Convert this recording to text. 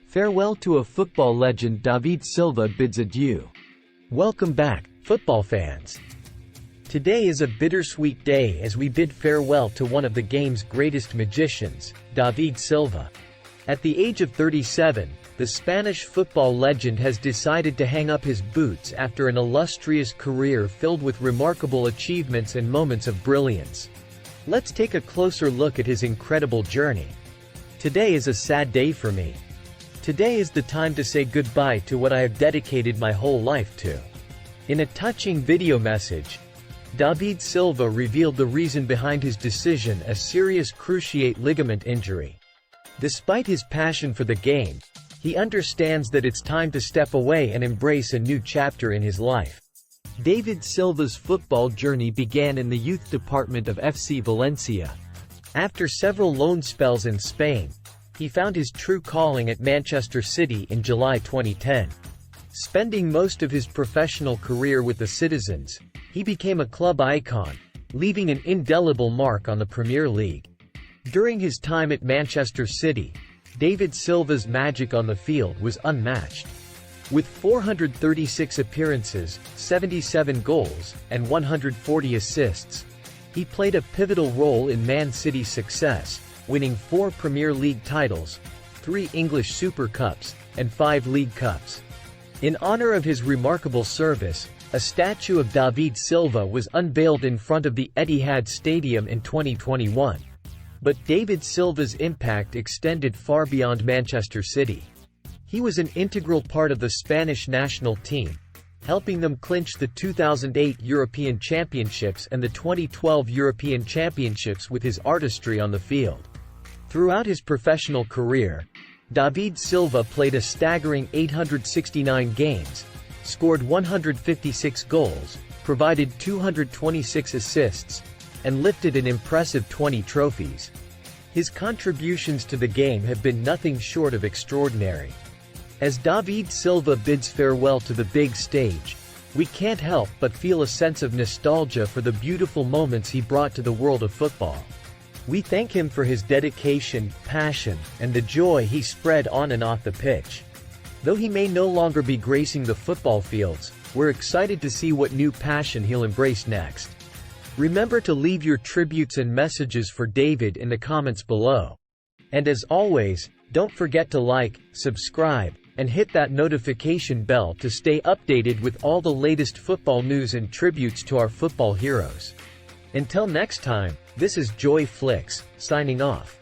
Farewell to a football legend. David Silva bids adieu. Welcome back, football fans. Today is a bittersweet day as we bid farewell to one of the game's greatest magicians, David Silva. At the age of 37, the Spanish football legend has decided to hang up his boots after an illustrious career filled with remarkable achievements and moments of brilliance. Let's take a closer look at his incredible journey. Today is a sad day for me. Today is the time to say goodbye to what I have dedicated my whole life to. In a touching video message, David Silva revealed the reason behind his decision: a serious cruciate ligament injury. Despite his passion for the game, he understands that it's time to step away and embrace a new chapter in his life. David Silva's football journey began in the youth department of FC Valencia. After several loan spells in Spain, he found his true calling at Manchester City in July 2010. Spending most of his professional career with the Citizens, he became a club icon, leaving an indelible mark on the Premier League. During his time at Manchester City, David Silva's magic on the field was unmatched. With 436 appearances, 77 goals, and 140 assists, he played a pivotal role in Man City's success, winning 4 Premier League titles, 3 English Super Cups, and 5 League Cups. In honor of his remarkable service, a statue of David Silva was unveiled in front of the Etihad Stadium in 2021. But David Silva's impact extended far beyond Manchester City. He was an integral part of the Spanish national team, helping them clinch the 2008 European Championships and the 2012 European Championships with his artistry on the field. Throughout his professional career, David Silva played a staggering 869 games, scored 156 goals, provided 226 assists, and lifted an impressive 20 trophies. His contributions to the game have been nothing short of extraordinary. As David Silva bids farewell to the big stage, we can't help but feel a sense of nostalgia for the beautiful moments he brought to the world of football. We thank him for his dedication, passion, and the joy he spread on and off the pitch. Though he may no longer be gracing the football fields, we're excited to see what new passion he'll embrace next. Remember to leave your tributes and messages for David in the comments below. And as always, don't forget to like, subscribe, and hit that notification bell to stay updated with all the latest football news and tributes to our football heroes. Until next time, this is Joy Flicks, signing off.